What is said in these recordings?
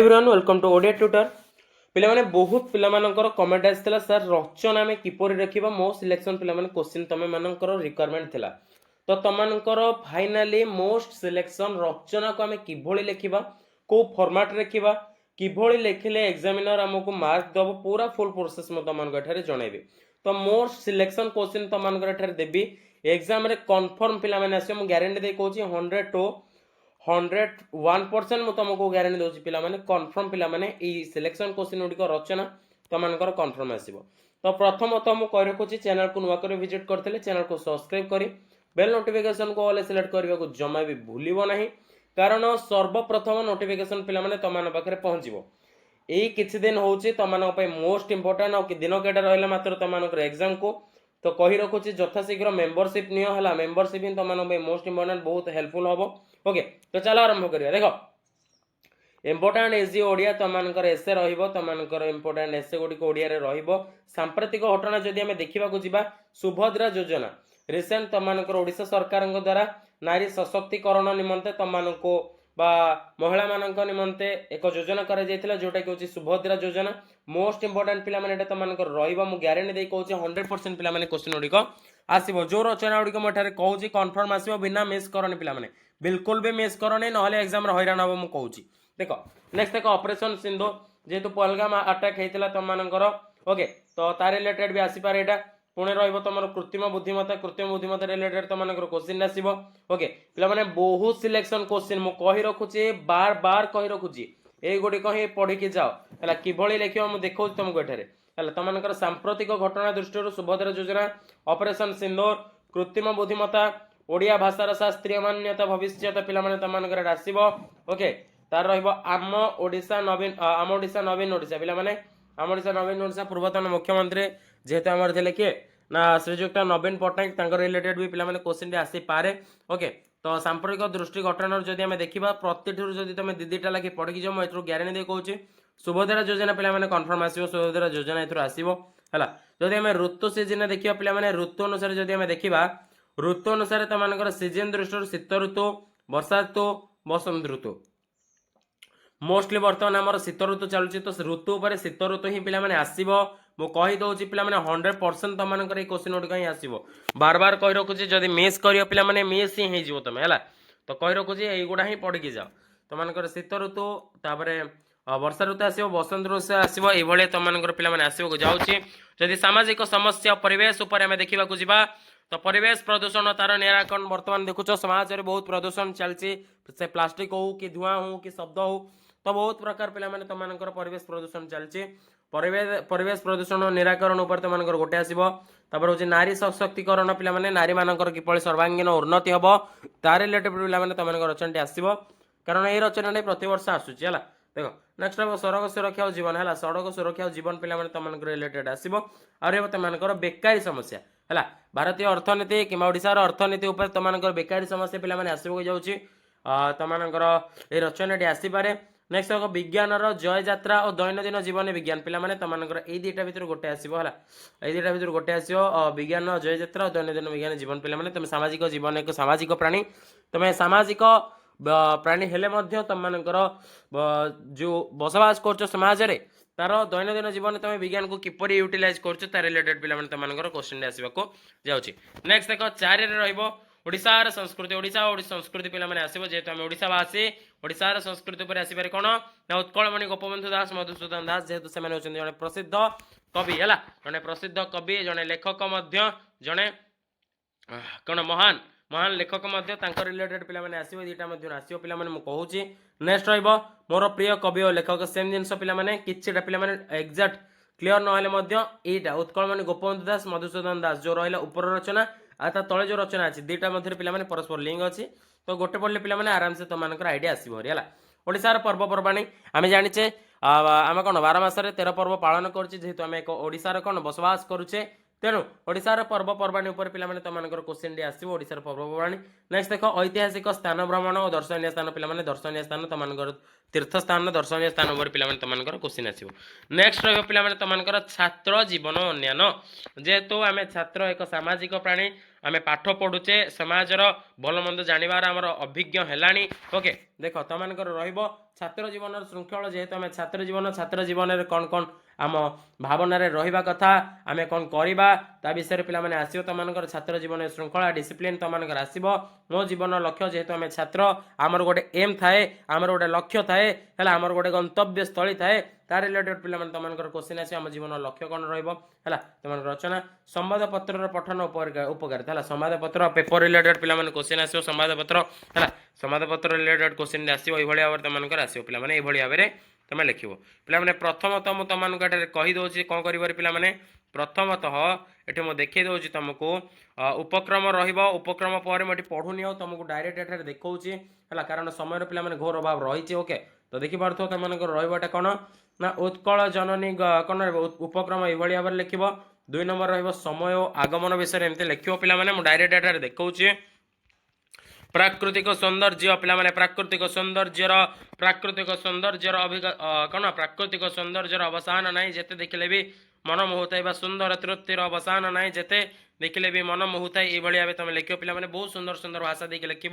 Everyone welcome to Odia tutor पिलामाने बहुत पिलामानकर कमेंट आसिला सर रचना आमे किपरि रखिबा मो सिलेक्शन पिलामाने क्वेश्चन तमे मानकर रिक्वायरमेंट थिला तो तमानकर फाइनली मोस्ट सिलेक्शन रचना को आमे किभଳି लेखिबा को फॉर्मेट रखिबा किभଳି लेखिले एग्जामिनर हमको मार्क दबो पूरा फुल प्रोसेस म तमानकर एठारे जणाइबे तो मोस्ट सिलेक्शन क्वेश्चन तमानकर एठारे देबी एग्जाम रे कंफर्म पिलामाने आसे म गारंटी दे कहूची 100 टू 101% मु तुमको गारंटी दूसरी पिलामाने कन्फर्म पिलामाने ई सिलेक्शन क्वेश्चन गुड़िक रचना तुमको कन्फर्म आसो तो प्रथमतः मुझे कही रखुच्छी चैनल को नुआ कर विजिट करते चैनल को सब्सक्राइब करी बेल नोटिफिकेशन को ऑल सिलेक्ट करने को जमा भी भूलिबो नहीं कारण सर्वप्रथम नोटिफिकेशन पिलामाने तुम पाखे पहुँचो यही किछि दिन होची तुम मोस्ट इंपोर्टेंट और दिन केटा रहा मात्र तुम एग्जाम को तो कही रखुच्छी यथाशीघ्र मेंबरशिप नियो हला मेंबरशिप ही तुम मोस्ट इंपोर्टेंट बहुत हेल्पफुल हम ओके तो चलो आरंभ करिया देखो इंपोर्टेंट इजी ओडिया तुमनकर एसे रहिबो तुमनकर इंपोर्टेंट एसे गुडी ओडिया रे रहिबो सांप्रतिक घटना जदि हमें देखिबा को जिबा सुभद्रा योजना रिसेंट तुमनकर ओडिशा सरकार द्वारा नारी सशक्तिकरण निमंते तुमनको बा महिला मानक निमंते एक योजना करा जायतिला जोटा कि होची सुभद्रा योजना मोस्ट इंपोर्टेंट पिला माने एटा तुमनकर रहिबो मु गारंटी दे कहूची 100% पिला माने क्वेश्चन गुडी को आसीबो जो रचना गुडी को मठारे कहूची कंफर्म आसीबो बिना मिस करनी पिला माने बिल्कुल भी मिस करनी नहले एग्जाम रे हैरान हबो मु कहूची देखो नेक्स्ट देखो ऑपरेशन सिंधु जेतु पहलगाम अटैक हेतिला तुमनकर ओके तो तार रिलेटेड भी आसी पारे एटा पुणे रहिबो तमर कृत्रिम बुद्धिमत्ता रिलेटेड तुमनकर क्वेश्चन आसीबो ओके पिला माने बहुत सिलेक्शन क्वेश्चन मु कहि रखुची बार बार कहि रखुची ए गुडी कहि पढि के जाओ हला किभଳି लेखियो मु देखौ तुमको एठारे हला तुमनकर सांप्रतिक घटना दृष्टि सुभद्रा योजना ऑपरेशन सिंदूर कृत्रिम बुद्धिमत्ता ओडिया भाषार शास्त्रीय मान्यता भविष्य पिला माने तुमनकर आसीबो ओके तार रहिबो आम ओडिशा नवीन ओडिशा पिला माने आम ओडिशा नवीन ओडिशा पूर्वतन मुख्यमंत्री जेहेतु आमर थे किए ना श्रीजुक्त नवीन पट्टनायक तांकर रिलेटेड भी पिला माने क्वेश्चन आसी पारे ओके तो सांप्रतिक दृष्टि घटना जदि आमे देखिबा प्रतिठुर जदि तुम दीदीटा लागे पढ़ी जाओ एथरो ग्यारंटी दे कहूची सुभद्रा योजना पिला माने कन्फर्म आसीबो सुभद्रा योजना एथरो आसीबो हला जदि आमे ऋतु सीजन देखिबा पिला माने ऋतु अनुसार जदि आमे देखिबा ऋतु अनुसार तुमनकर सीजन दृष्टि शीत ऋतु वर्षा ऋतु बसंत ऋतु मोस्टली बर्तमान आमर शीत ऋतु चलुची तो ऋतु पर शीत ऋतु ही पिला माने आसीबो मु कहि दउची पिला माने 100% तुमनकर ए क्वेश्चन गुडी कहीं आसीबो बार बार कहि रखुची जदि मिस करियो पिला माने मिस ही हे जिवो तमे हला तो कहि रखुची एई गुडा ही पढि के जाओ तुमनकर शीत ऋतु तापरे वर्षा ऋतु आसीबो बसंत ऋतु आसीबो ए भले तुमनकर पिला माने आसीबो जाउची जदि सामाजिक समस्या परिवेश ऊपर हमें देखिबा को जिबा तो परिवेश प्रदूषण तार निराकरण वर्तमान देखुच समाज रे बहुत प्रदूषण चलची से प्लास्टिक हो कि धुआं हो कि शब्द हो तो बहुत प्रकार पिला माने तुमनकर परिवेश प्रदूषण चलची परिवेश प्रदूषण निराकरण ऊपर तुमनकर गोटे आसीबो तापर होची नारी सशक्तिकरण पिला माने नारी मानकर किपळी सर्वांगीन उन्नति हबो तार रिलेटेड पिला माने तुमनकर रचनाटी आसीबो कारण ए रचनाटी प्रति वर्ष आसुची हला देखो नेक्स्ट हम सड़क सुरक्षा और जीवन है सड़क सुरक्षा और जीवन पिला माने तुमनकर रिलेटेड आसीबो आरो तुमनकर बेकारी समस्या है भारतीय अर्थनीति कि ओडिशार अर्थनीति ऊपर तुमनकर बेकारी समस्या पिला माने आसीबो जाउची तुमनकर ए रचनाटी आसी पारे नेक्स्ट देखो विज्ञान जय यात्रा और दैनंदिन जीवन विज्ञान पिला माने तुमनकर ए दुटा भीतर गोटे आसीबो हला ए दुटा भीतर गोटे आसीबो विज्ञान जय यात्रा और दैनंदिन विज्ञान जीवन पिला माने तुम सामाजिक जीवन एक सामाजिक प्राणी तुम सामाजिक प्राणी हेले मध्य तुमनकर जो बसवास करछ समाज रे तार दैनंदिन जीवन तुम विज्ञान को किपरि यूटिलाइज करछ तार रिलेटेड पिला माने तुमनकर क्वेश्चन आसीबा को जाउची नेक्स्ट देखो 4 रे रहइबो ओडिशार संस्कृति ओडिशा और संस्कृति पिला माने आसीबो जेतु हम ओडिशावासी ओडिशार संस्कृति पर आसी पारे कोन ना उत्कलमणि गोपबंधु दास मधुसूदन दास जेतु से माने होचन जने प्रसिद्ध कवि हला जने प्रसिद्ध कवि जने लेखक मध्य जने कोन महान महान लेखक मध्य तांकर रिलेटेड पिला माने आसीबो दीटा मध्य आसीबो पिला माने मु कहूची नेक्स्ट रहइबो मोर प्रिय कवि और लेखक सेम जिंस पिला माने किछटा पिला माने एग्जैक्ट क्लियर न हेले मध्य एटा उत्कलमणि गोपबंधु दास मधुसूदन दास जो रहइला ऊपर रचना आता तले जो रचना अच्छी दुटा मध्य पिला माने परस्पर लिंक अच्छी तो गोटे पढ़ले पिला माने आराम से तुमनकर आइडिया आसीबो हला ओडिशार पर्वपर्वाणी आमे जानिचे आमे कोन 12 मासरे 13 पर्व पालन करछि जेहेतु आमे एक ओडिशार कोन बसवास करूचे तेणु ओडिशार पर्वपर्वाणी ऊपर पिला माने तुमनकर क्वेश्चन डी आसीबो ओडिशार पर्वपर्वाणी नेक्स्ट देखो ऐतिहासिक स्थान भ्रमण और दर्शनीय स्थान पिला माने दर्शनीय स्थान तुमनकर तीर्थ स्थान दर्शनीय स्थान ऊपर पिला माने तुमनकर क्वेश्चन आसीबो नेक्स्ट रहबो पिला माने तुमनकर छात्र जीवन अन्यान जेहेतु आमे छात्र एक सामाजिक प्राणी आम पाठ पढ़ुचे समाजर भल मंद जानवर आमर अभिज्ञ है ओके देख तुम छात्र जीवन श्रृंखला जेहेतु आम छात्र जीवन में कौन कौन आम भावना रहा कथा आम कौन करवा ता विषय पे आसो तुम छात्र जीवन श्रृंखला डिसिप्लिन तुम आसो मो जीवन लक्ष्य जेहेतु आम छात्र आमर गोटे एम थाए आमर गोटे लक्ष्य थाए आमर गोटे गंतव्य स्थली थाए तार रिलेटेड पे तुम क्वेश्चन आस जीवन लक्ष्य कौन रहा तुम रचना संवाद पत्र पठन उपकारिता संवाद पत्र पेपर रिलेटेड पे क्वेश्चन आसो संवाद पत्र है संवाद पत्र रिलेटेड क्वेश्चन आसो ये भाव तुम आसो पे भाव में तुम लिख पे प्रथमतः मुझे तुमको कहीदे कौन कर पे प्रथमतः ये मुझे देखी दूसरी तुमको उपक्रम उपक्रम पर मुझे पढ़ुनी आ तुमको डायरेक्ट एठार देखा है कारण समय पे घोर अभाव रही ओके तो देखिपुर तुम रहा कौन ना उत्कल जननी कौन उपक्रम ये भाव में लिख 2 नंबर समय और आगमन विषय एमती लिख पे डायरेक्ट एठार देखा प्राकृतिक सौंदर्य पे प्राकृतिक सौंदर्यर कौन प्राकृतिक सौंदर्यर अवसान ना जिते देखिले भी मन मोहुता सुंदर तृप्तिर अवसान ना जिते देखिले भी मन मोहुता ये भाव तुम लिख पे बहुत सुंदर सुंदर भाषा देख लिख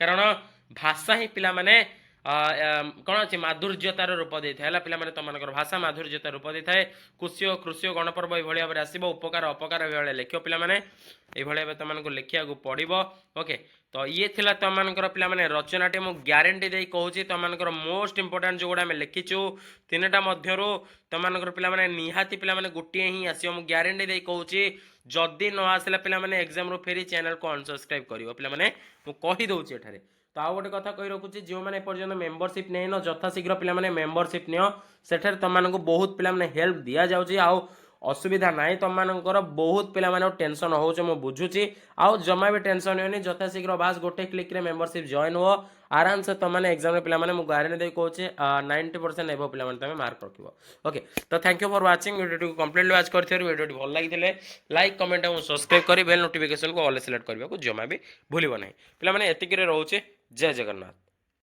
कारण भाषा ही पे कौन अच्छे माधुर्यतार रूप दे था पे तुम भाषा माधुर्यतार रूप दे थाए कृष्य कृष्य गणपर्व ये भाव में आसो उपकार अपकार ये लिख पे ये भाव तुमको लिखा पड़ो ओके तो ये थिला तुमको पे रचनाटे मुझे ग्यारंटी दे कहूँ तुम मोस्ट इंपोर्टाट जो गुड़ा लिखिचु 3टा मध्य तुम पे निहाती पे गोटे ही आसो मुझे ग्यारंटी दे कहूँ जदि न आसला पे एग्जाम फेरी चैनल को अनसब्सक्राइब कर पे मुझे एठारे तो आउ गोटे कथा कही रखुच्छी जो मैंने पर्यटन मेम्बरशिप नहीं न यथाशीघ्र पे मेम्बरशिप नियो सेठार तुमको बहुत पे हेल्प दि जाऊँगी आउ असुविधा ना तुमको बहुत पे टेंशन हो बुझुची आउ जमा भी टेंशन होनी यथाशीघ्र बास गोटे क्लिक रे मेम्बरशिप जॉइन हो आराम से तुमने एग्जाम पे गाड़ी दे कहे 90% एबो पे तुम मार्क रख ओके तो thank you for watching video completely watch कर वीडियो भल लगी लाइक कमेंट और सब्सक्राइब कर बेल नोटिफिकेशन को ऑल सेलेक्ट करने को जमा भी भूल ना पे एतिक रोचे जय जगन्नाथ।